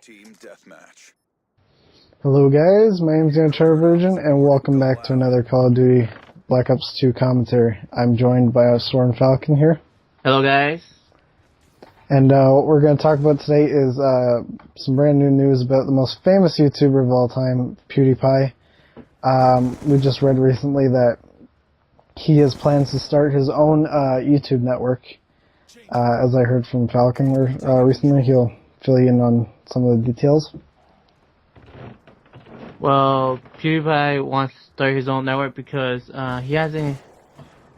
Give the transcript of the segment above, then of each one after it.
Team deathmatch. Hello guys, my name is UnchartedVirgin and welcome back to another Call of Duty Black Ops 2 commentary. I'm joined by SoarinFalcon here. Hello guys. And what we're going to talk about today is some brand new news about the most famous YouTuber of all time, Pewdiepie. We just read recently that he has plans to start his own YouTube network. As I heard from Falcon recently, he'll fill you in on some of the details. Well, PewDiePie wants to start his own network because he hasn't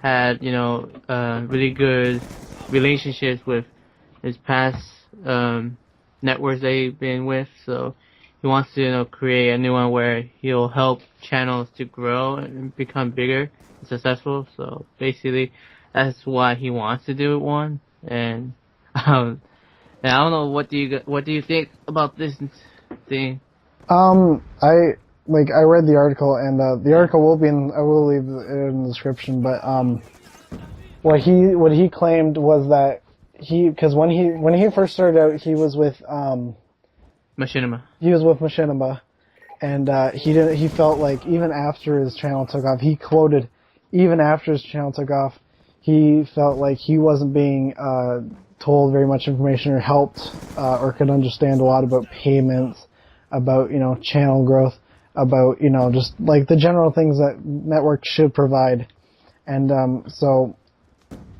had, really good relationships with his past networks that he's been with. So he wants to, create a new one where he'll help channels to grow and become bigger and successful. So basically, that's why he wants to do one. And I don't know, what do you think about this thing? I read the article, and the article will be I will leave it in the description, but what he claimed was that because when he first started out, he was with Machinima. He was with Machinima, and he felt like even after his channel took off, he quoted, even after his channel took off, he felt like he wasn't being told very much information or helped or could understand a lot about payments, about channel growth, about just like the general things that networks should provide. And so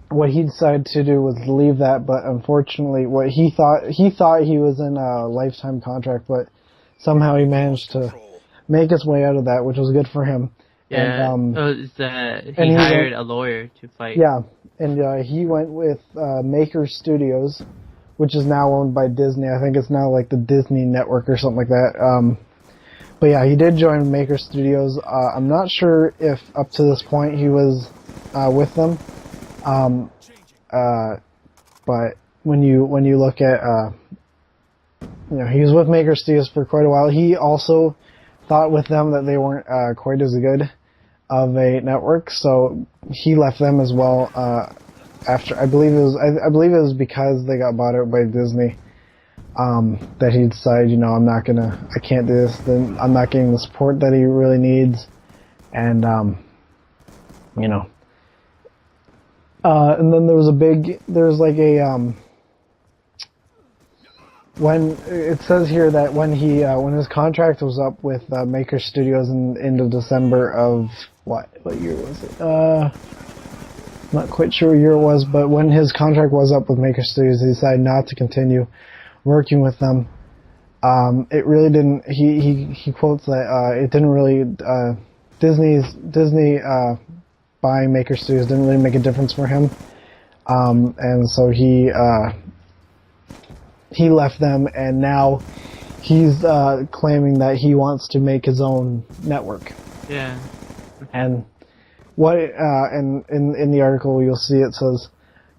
what he decided to do was leave that, but unfortunately what he thought he was in a lifetime contract, but somehow he managed to make his way out of that, which was good for him. Yeah, and, he hired a lawyer to fight. Yeah, and he went with Maker Studios, which is now owned by Disney. I think it's now like the Disney Network or something like that. But yeah, he did join Maker Studios. I'm not sure if up to this point he was with them. But when you look at, he was with Maker Studios for quite a while. He also thought with them that they weren't quite as good of a network, so he left them as well. After I believe it was because they got bought out by Disney, that he decided, I can't do this. Then I'm not getting the support that he really needs, and and then when it says here that when his contract was up with Maker Studios in end of December of what year was it? Not quite sure what year it was, but when his contract was up with Maker Studios, he decided not to continue working with them. It really didn't. He quotes that it didn't really. Disney buying Maker Studios didn't really make a difference for him, and so he left them, and now he's claiming that he wants to make his own network. Yeah. And what and in the article you'll see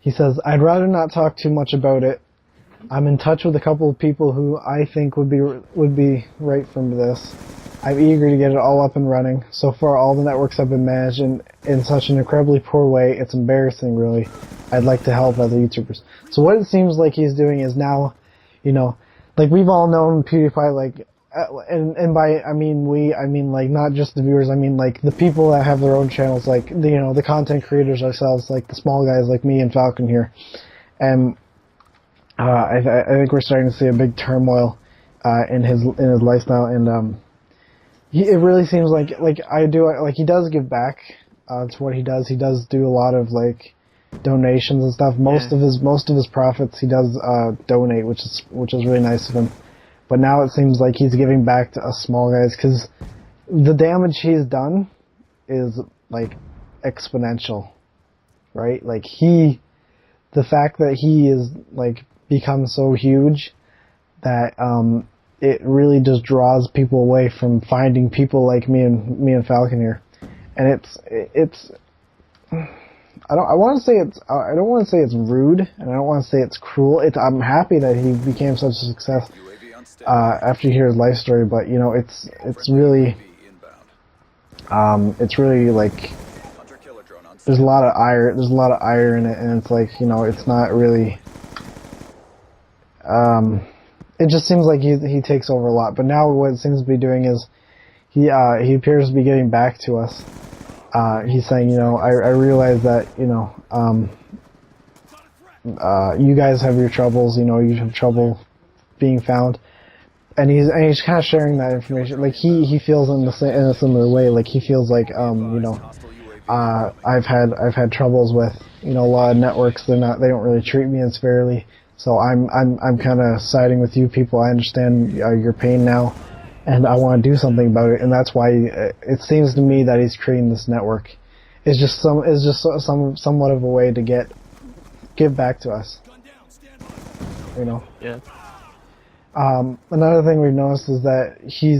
he says, "I'd rather not talk too much about it. I'm in touch with a couple of people who I think would be right for this. I'm eager to get it all up and running. So far, all the networks have been managed in such an incredibly poor way. It's embarrassing, really. I'd like to help other YouTubers." So what it seems like he's doing is now, like we've all known PewDiePie, like, and by I mean like not just the viewers, I mean like the people that have their own channels, like the content creators ourselves, like the small guys like me and Falcon here, and I think we're starting to see a big turmoil in his lifestyle, and it really seems like he does give back. It's what he does. He does do a lot of like donations and stuff. Most of his profits he does donate, which is really nice of him. But now it seems like he's giving back to us small guys, because the damage he's done is like exponential, right? Like the fact that he is like become so huge that it really just draws people away from finding people like me and Falcon here, and it's I don't want to say it's rude, and I don't want to say it's cruel. I'm happy that he became such a success after you hear his life story, but it's really like there's a lot of ire in it, and it's like it's not really it just seems like he takes over a lot. But now what it seems to be doing is he appears to be getting back to us. He's saying, you know, I realize that, you know, you guys have your troubles, you know, you have trouble being found. And he's kind of sharing that information. Like he feels in a similar way. Like he feels like you know, I've had troubles with, you know, a lot of networks. They don't really treat me as fairly. So I'm kind of siding with you people. I understand your pain now, and I want to do something about it. And that's why it seems to me that he's creating this network. It's just somewhat of a way to give back to us. You know. Yeah. Another thing we've noticed is that he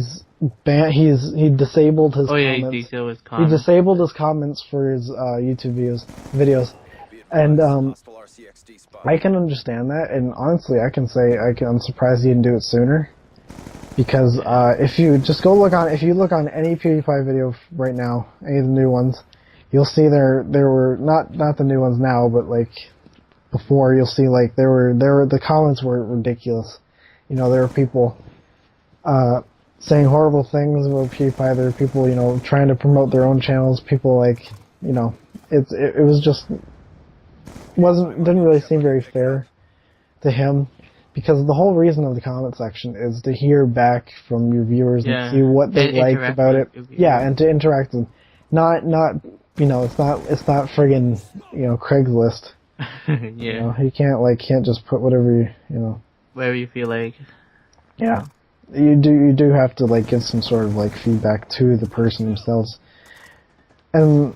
disabled his comments. He disabled his comments for his YouTube videos, and I can understand that. And honestly, I can say I'm surprised he didn't do it sooner, because if you look on any PewDiePie video right now, any of the new ones, you'll see there were not the new ones now, but like before, you'll see like the comments were ridiculous. You know, there were people saying horrible things about PewDiePie. There were people, you know, trying to promote their own channels. People like, you know, it was just didn't really seem very fair to him, because the whole reason of the comment section is to hear back from your viewers and see what they liked about it. Yeah, and to interact with them. Not you know, it's not friggin', you know, Craigslist. Yeah. You know, you can't just put whatever you know. Whatever you feel like. Yeah. You do have to like give some sort of like feedback to the person themselves. And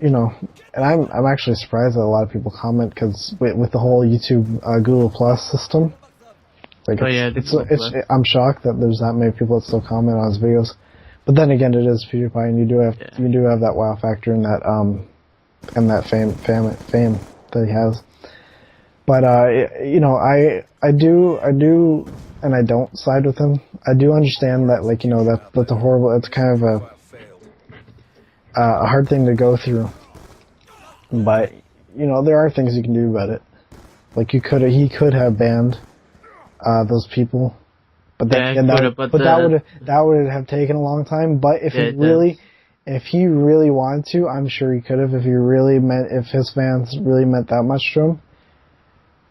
you know, and I'm actually surprised that a lot of people comment, because with the whole YouTube Google Plus system, like I'm shocked that there's that many people that still comment on his videos. But then again, it is PewDiePie, and you do have that wow factor in that fame that he has. But you know, I do, and I don't side with him. I do understand that, like, you know, that's a horrible. It's kind of a hard thing to go through. But you know, there are things you can do about it. Like he could have banned those people, but then that would have taken a long time. But if he really wanted to, I'm sure he could have. If his fans really meant that much to him.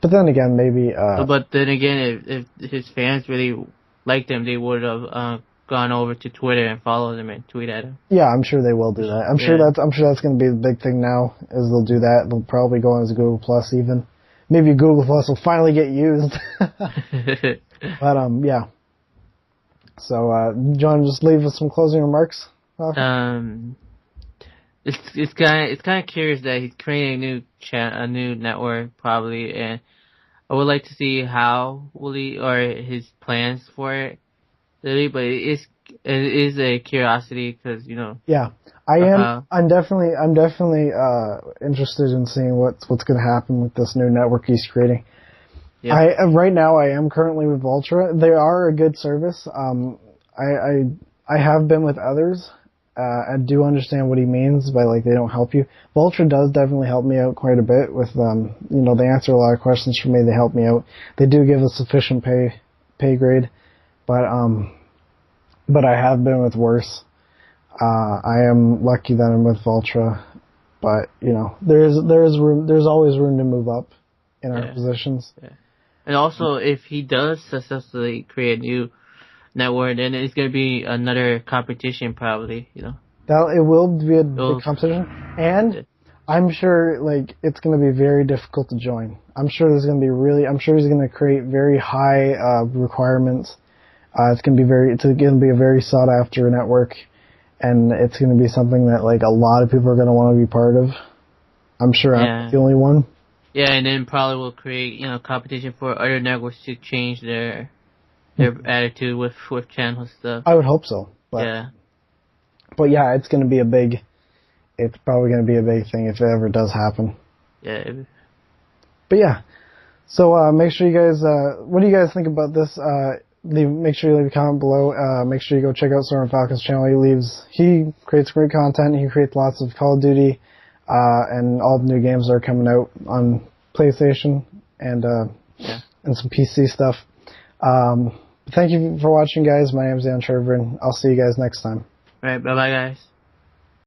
But then again, maybe. But then again, if his fans really liked him, they would have gone over to Twitter and followed him and tweet at him. Yeah, I'm sure they will do that. I'm sure that's going to be the big thing now. Is they'll do that. They'll probably go on as Google Plus even. Maybe Google Plus will finally get used. But yeah. So, John, just leave us some closing remarks. It's kind of curious that he's creating a new network probably, and I would like to see how his plans for it, really. But it is a curiosity, because, you know. Yeah, I'm definitely interested in seeing what's going to happen with this new network he's creating. Yeah. Right now I am currently with Vultra. They are a good service. I have been with others. I do understand what he means by, like, they don't help you. Vultra does definitely help me out quite a bit with, you know, they answer a lot of questions for me. They help me out. They do give a sufficient pay grade, but I have been with worse. I am lucky that I'm with Vultra, but you know, there's always room to move up in our positions. Yeah. And also, if he does successfully create a new network, then it's going to be another competition, probably, you know. It will be a big competition, and I'm sure, like, it's going to be very difficult to join. I'm sure he's going to create very high requirements. It's going to be a very sought after network, and it's going to be something that, like, a lot of people are going to want to be part of. I'm sure I'm not the only one. Yeah, and then probably will create, you know, competition for other networks to change their attitude with channel stuff. I would hope so. But yeah, it's probably going to be a big thing if it ever does happen. Yeah. But yeah, so make sure you guys, what do you guys think about this? Make sure you leave a comment below. Make sure you go check out SoarinFalcon's channel. He creates great content. He creates lots of Call of Duty, and all the new games that are coming out on PlayStation and some PC stuff. Thank you for watching, guys. My name is UnchartedVirgin. I'll see you guys next time. All right, bye bye, guys.